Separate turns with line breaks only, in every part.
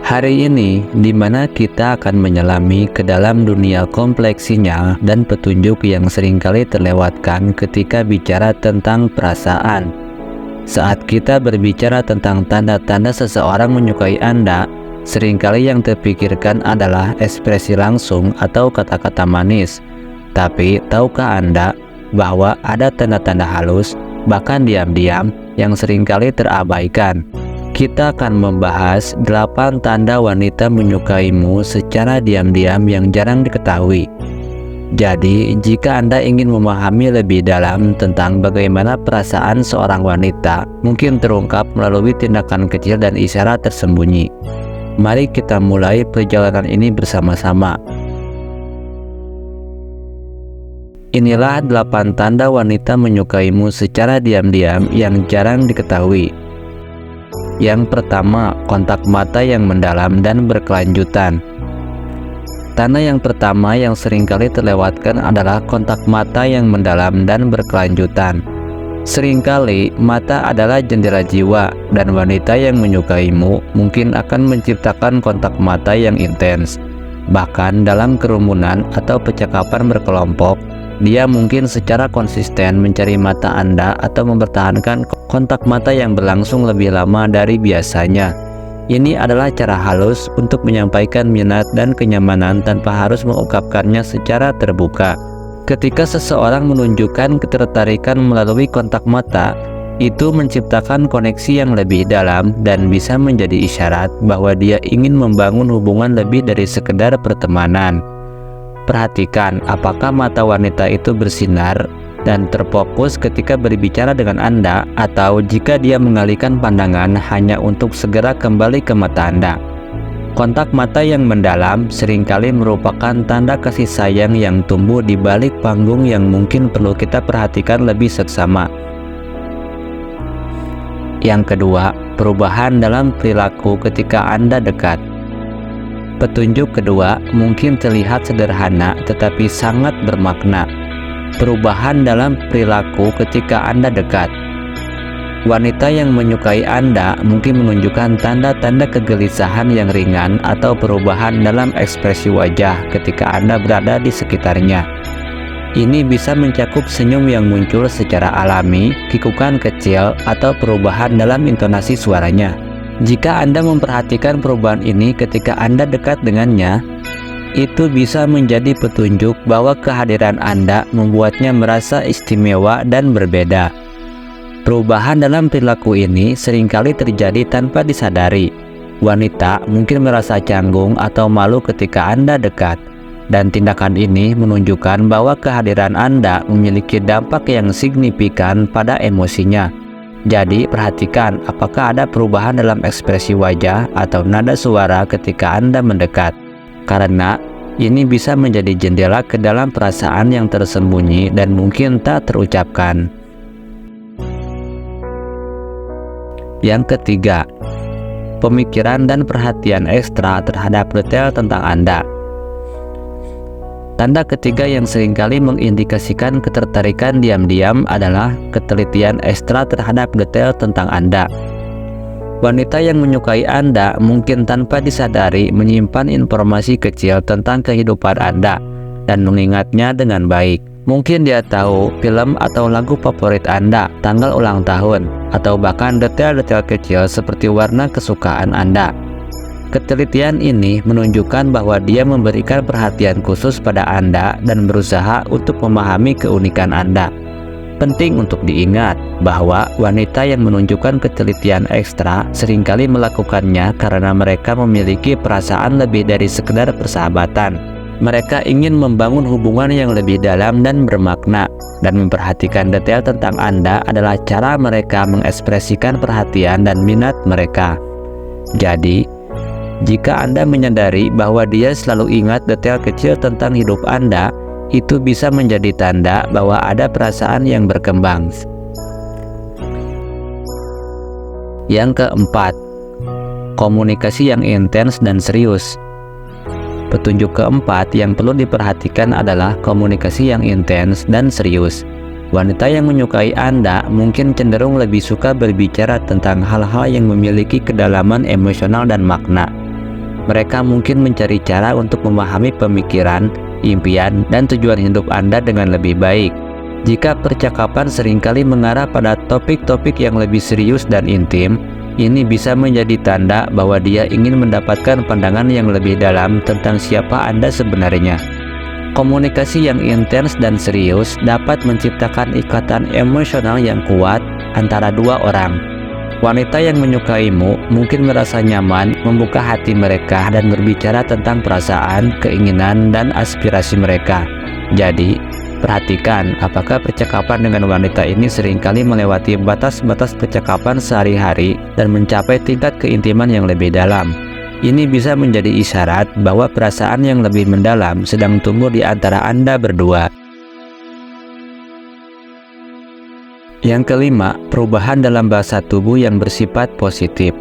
Hari ini, di mana kita akan menyelami ke dalam dunia kompleksinya dan petunjuk yang seringkali terlewatkan ketika bicara tentang perasaan. Saat kita berbicara tentang tanda-tanda seseorang menyukai Anda, seringkali yang terpikirkan adalah ekspresi langsung atau kata-kata manis. Tapi, tahukah Anda bahwa ada tanda-tanda halus, bahkan diam-diam, yang seringkali terabaikan? Kita akan membahas 8 tanda wanita menyukaimu secara diam-diam yang jarang diketahui. Jadi, jika Anda ingin memahami lebih dalam tentang bagaimana perasaan seorang wanita mungkin terungkap melalui tindakan kecil dan isyarat tersembunyi, mari kita mulai perjalanan ini bersama-sama. Inilah 8 tanda wanita menyukaimu secara diam-diam yang jarang diketahui. Yang pertama, kontak mata yang mendalam dan berkelanjutan. Tanda yang pertama yang seringkali terlewatkan adalah kontak mata yang mendalam dan berkelanjutan. Seringkali, mata adalah jendela jiwa, dan wanita yang menyukaimu mungkin akan menciptakan kontak mata yang intens. Bahkan dalam kerumunan atau percakapan berkelompok, dia mungkin secara konsisten mencari mata Anda atau mempertahankan kontak mata yang berlangsung lebih lama dari biasanya. Ini adalah cara halus untuk menyampaikan minat dan kenyamanan tanpa harus mengungkapkannya secara terbuka. Ketika seseorang menunjukkan ketertarikan melalui kontak mata, itu menciptakan koneksi yang lebih dalam dan bisa menjadi isyarat bahwa dia ingin membangun hubungan lebih dari sekedar pertemanan. Perhatikan apakah mata wanita itu bersinar dan terfokus ketika berbicara dengan Anda, atau jika dia mengalihkan pandangan hanya untuk segera kembali ke mata Anda. Kontak mata yang mendalam seringkali merupakan tanda kasih sayang yang tumbuh di balik panggung yang mungkin perlu kita perhatikan lebih seksama. Yang kedua, perubahan dalam perilaku ketika Anda dekat. Petunjuk kedua mungkin terlihat sederhana tetapi sangat bermakna. Perubahan dalam perilaku ketika Anda dekat. Wanita yang menyukai Anda mungkin menunjukkan tanda-tanda kegelisahan yang ringan atau perubahan dalam ekspresi wajah ketika Anda berada di sekitarnya. Ini bisa mencakup senyum yang muncul secara alami, kikukan kecil, atau perubahan dalam intonasi suaranya. Jika Anda memperhatikan perubahan ini ketika Anda dekat dengannya, itu bisa menjadi petunjuk bahwa kehadiran Anda membuatnya merasa istimewa dan berbeda. Perubahan dalam perilaku ini seringkali terjadi tanpa disadari. Wanita mungkin merasa canggung atau malu ketika Anda dekat, dan tindakan ini menunjukkan bahwa kehadiran Anda memiliki dampak yang signifikan pada emosinya. Jadi, perhatikan apakah ada perubahan dalam ekspresi wajah atau nada suara ketika Anda mendekat, karena ini bisa menjadi jendela ke dalam perasaan yang tersembunyi dan mungkin tak terucapkan. Yang ketiga, pemikiran dan perhatian ekstra terhadap detail tentang Anda. Tanda ketiga yang seringkali mengindikasikan ketertarikan diam-diam adalah ketelitian ekstra terhadap detail tentang Anda. Wanita yang menyukai Anda mungkin tanpa disadari menyimpan informasi kecil tentang kehidupan Anda dan mengingatnya dengan baik. Mungkin dia tahu film atau lagu favorit Anda, tanggal ulang tahun, atau bahkan detail-detail kecil seperti warna kesukaan Anda. Ketelitian ini menunjukkan bahwa dia memberikan perhatian khusus pada Anda dan berusaha untuk memahami keunikan Anda. Penting untuk diingat bahwa wanita yang menunjukkan ketelitian ekstra seringkali melakukannya karena mereka memiliki perasaan lebih dari sekedar persahabatan. Mereka ingin membangun hubungan yang lebih dalam dan bermakna, dan memperhatikan detail tentang Anda adalah cara mereka mengekspresikan perhatian dan minat mereka. Jadi, jika Anda menyadari bahwa dia selalu ingat detail kecil tentang hidup Anda, itu bisa menjadi tanda bahwa ada perasaan yang berkembang. Yang keempat, komunikasi yang intens dan serius. Petunjuk keempat yang perlu diperhatikan adalah komunikasi yang intens dan serius. Wanita yang menyukai Anda mungkin cenderung lebih suka berbicara tentang hal-hal yang memiliki kedalaman emosional dan makna. Mereka mungkin mencari cara untuk memahami pemikiran, impian, dan tujuan hidup Anda dengan lebih baik. Jika percakapan seringkali mengarah pada topik-topik yang lebih serius dan intim, ini bisa menjadi tanda bahwa dia ingin mendapatkan pandangan yang lebih dalam tentang siapa Anda sebenarnya. Komunikasi yang intens dan serius dapat menciptakan ikatan emosional yang kuat antara dua orang. Wanita yang menyukaimu mungkin merasa nyaman membuka hati mereka dan berbicara tentang perasaan, keinginan, dan aspirasi mereka. Jadi, perhatikan apakah percakapan dengan wanita ini seringkali melewati batas-batas percakapan sehari-hari dan mencapai tingkat keintiman yang lebih dalam. Ini bisa menjadi isyarat bahwa perasaan yang lebih mendalam sedang tumbuh di antara Anda berdua. Yang kelima, perubahan dalam bahasa tubuh yang bersifat positif.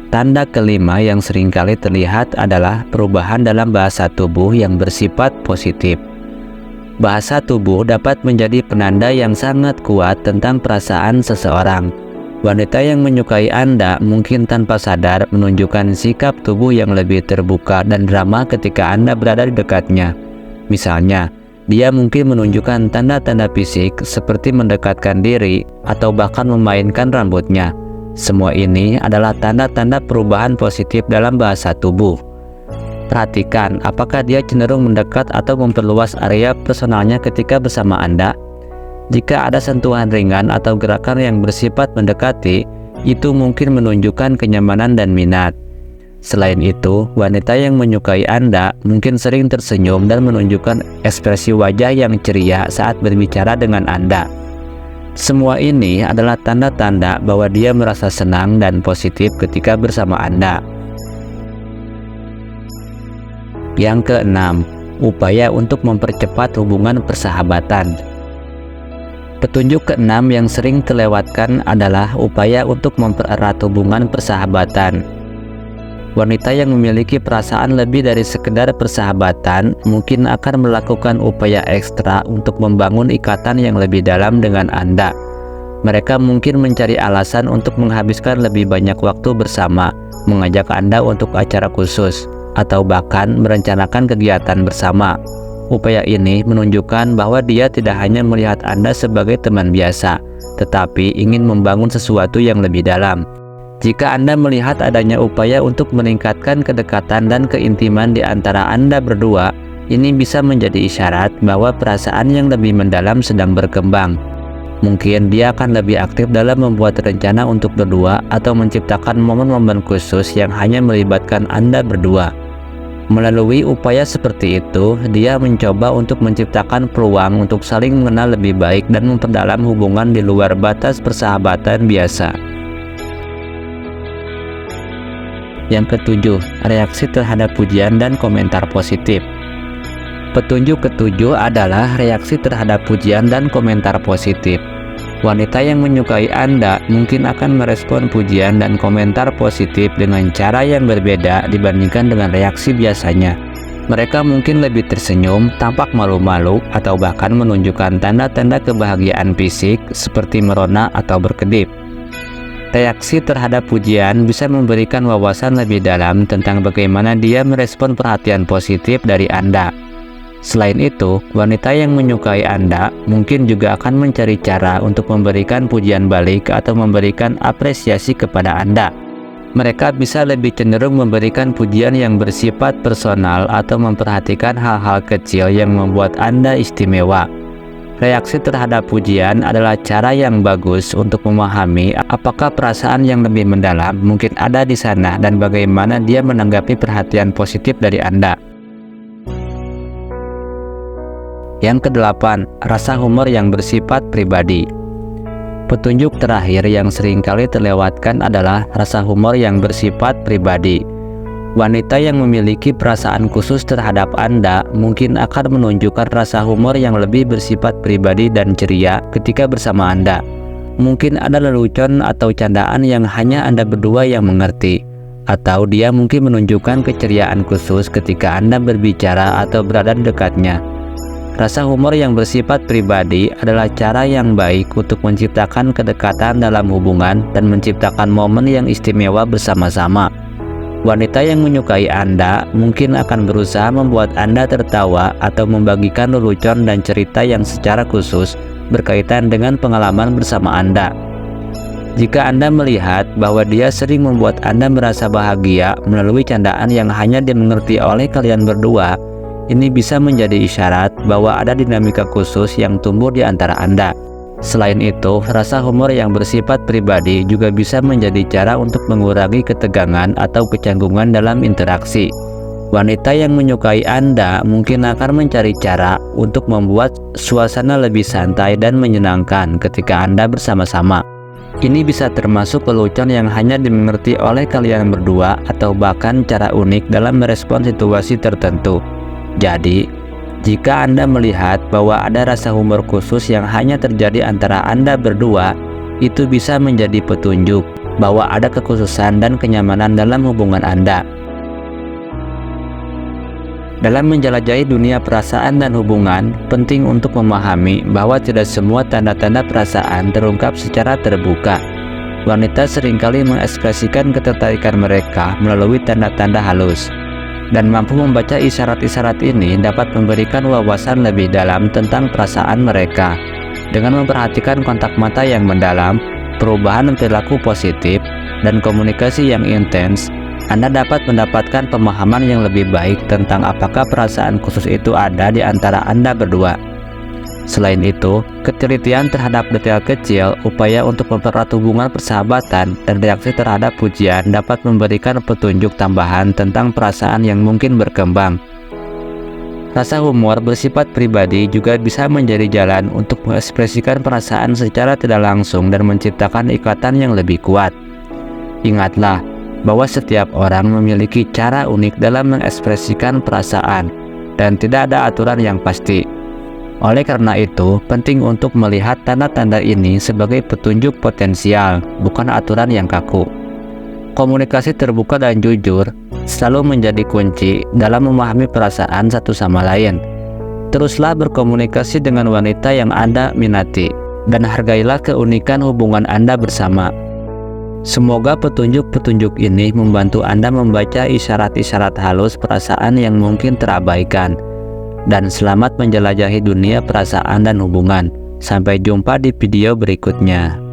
Tanda kelima yang seringkali terlihat adalah perubahan dalam bahasa tubuh yang bersifat positif. Bahasa tubuh dapat menjadi penanda yang sangat kuat tentang perasaan seseorang. Wanita yang menyukai Anda mungkin tanpa sadar menunjukkan sikap tubuh yang lebih terbuka dan ramah ketika Anda berada di dekatnya. Misalnya, dia mungkin menunjukkan tanda-tanda fisik seperti mendekatkan diri atau bahkan memainkan rambutnya. Semua ini adalah tanda-tanda perubahan positif dalam bahasa tubuh. Perhatikan apakah dia cenderung mendekat atau memperluas area personalnya ketika bersama Anda. Jika ada sentuhan ringan atau gerakan yang bersifat mendekati, itu mungkin menunjukkan kenyamanan dan minat. Selain itu, wanita yang menyukai Anda mungkin sering tersenyum dan menunjukkan ekspresi wajah yang ceria saat berbicara dengan Anda. Semua ini adalah tanda-tanda bahwa dia merasa senang dan positif ketika bersama Anda. Yang keenam, upaya untuk mempercepat hubungan persahabatan. Petunjuk keenam yang sering terlewatkan adalah upaya untuk mempererat hubungan persahabatan. Wanita yang memiliki perasaan lebih dari sekedar persahabatan mungkin akan melakukan upaya ekstra untuk membangun ikatan yang lebih dalam dengan Anda. Mereka mungkin mencari alasan untuk menghabiskan lebih banyak waktu bersama, mengajak Anda untuk acara khusus, atau bahkan merencanakan kegiatan bersama. Upaya ini menunjukkan bahwa dia tidak hanya melihat Anda sebagai teman biasa, tetapi ingin membangun sesuatu yang lebih dalam. Jika Anda melihat adanya upaya untuk meningkatkan kedekatan dan keintiman di antara Anda berdua, ini bisa menjadi isyarat bahwa perasaan yang lebih mendalam sedang berkembang. Mungkin dia akan lebih aktif dalam membuat rencana untuk berdua atau menciptakan momen-momen khusus yang hanya melibatkan Anda berdua. Melalui upaya seperti itu, dia mencoba untuk menciptakan peluang untuk saling mengenal lebih baik dan memperdalam hubungan di luar batas persahabatan biasa. Yang ketujuh, reaksi terhadap pujian dan komentar positif. Petunjuk ketujuh adalah reaksi terhadap pujian dan komentar positif. Wanita yang menyukai Anda mungkin akan merespon pujian dan komentar positif dengan cara yang berbeda dibandingkan dengan reaksi biasanya. Mereka mungkin lebih tersenyum, tampak malu-malu, atau bahkan menunjukkan tanda-tanda kebahagiaan fisik seperti merona atau berkedip. Reaksi terhadap pujian bisa memberikan wawasan lebih dalam tentang bagaimana dia merespon perhatian positif dari Anda. Selain itu, wanita yang menyukai Anda mungkin juga akan mencari cara untuk memberikan pujian balik atau memberikan apresiasi kepada Anda. Mereka bisa lebih cenderung memberikan pujian yang bersifat personal atau memperhatikan hal-hal kecil yang membuat Anda istimewa. Reaksi terhadap pujian adalah cara yang bagus untuk memahami apakah perasaan yang lebih mendalam mungkin ada di sana dan bagaimana dia menanggapi perhatian positif dari Anda. Yang kedelapan, rasa humor yang bersifat pribadi. Petunjuk terakhir yang seringkali terlewatkan adalah rasa humor yang bersifat pribadi. Wanita yang memiliki perasaan khusus terhadap Anda mungkin akan menunjukkan rasa humor yang lebih bersifat pribadi dan ceria ketika bersama Anda. Mungkin ada lelucon atau candaan yang hanya Anda berdua yang mengerti, atau dia mungkin menunjukkan keceriaan khusus ketika Anda berbicara atau berada di dekatnya. Rasa humor yang bersifat pribadi adalah cara yang baik untuk menciptakan kedekatan dalam hubungan dan menciptakan momen yang istimewa bersama-sama. Wanita yang menyukai Anda mungkin akan berusaha membuat Anda tertawa atau membagikan lelucon dan cerita yang secara khusus berkaitan dengan pengalaman bersama Anda. Jika Anda melihat bahwa dia sering membuat Anda merasa bahagia melalui candaan yang hanya dimengerti oleh kalian berdua, ini bisa menjadi isyarat bahwa ada dinamika khusus yang tumbuh di antara Anda. Selain itu, rasa humor yang bersifat pribadi juga bisa menjadi cara untuk mengurangi ketegangan atau kecanggungan dalam interaksi. Wanita yang menyukai Anda mungkin akan mencari cara untuk membuat suasana lebih santai dan menyenangkan ketika Anda bersama-sama. Ini bisa termasuk lelucon yang hanya dimengerti oleh kalian berdua atau bahkan cara unik dalam merespon situasi tertentu. Jadi, jika Anda melihat bahwa ada rasa humor khusus yang hanya terjadi antara Anda berdua, itu bisa menjadi petunjuk bahwa ada kekhususan dan kenyamanan dalam hubungan Anda. Dalam menjelajahi dunia perasaan dan hubungan, penting untuk memahami bahwa tidak semua tanda-tanda perasaan terungkap secara terbuka. Wanita seringkali mengekspresikan ketertarikan mereka melalui tanda-tanda halus. Dan mampu membaca isyarat-isyarat ini dapat memberikan wawasan lebih dalam tentang perasaan mereka. Dengan memperhatikan kontak mata yang mendalam, perubahan perilaku positif, dan komunikasi yang intens, Anda dapat mendapatkan pemahaman yang lebih baik tentang apakah perasaan khusus itu ada di antara Anda berdua. Selain itu, ketelitian terhadap detail kecil, upaya untuk mempererat hubungan persahabatan, dan reaksi terhadap pujian dapat memberikan petunjuk tambahan tentang perasaan yang mungkin berkembang. Rasa humor bersifat pribadi juga bisa menjadi jalan untuk mengekspresikan perasaan secara tidak langsung dan menciptakan ikatan yang lebih kuat. Ingatlah bahwa setiap orang memiliki cara unik dalam mengekspresikan perasaan, dan tidak ada aturan yang pasti. Oleh karena itu, penting untuk melihat tanda-tanda ini sebagai petunjuk potensial, bukan aturan yang kaku. Komunikasi terbuka dan jujur selalu menjadi kunci dalam memahami perasaan satu sama lain. Teruslah berkomunikasi dengan wanita yang Anda minati, dan hargailah keunikan hubungan Anda bersama. Semoga petunjuk-petunjuk ini membantu Anda membaca isyarat-isyarat halus perasaan yang mungkin terabaikan. Dan selamat menjelajahi dunia perasaan dan hubungan. Sampai jumpa di video berikutnya.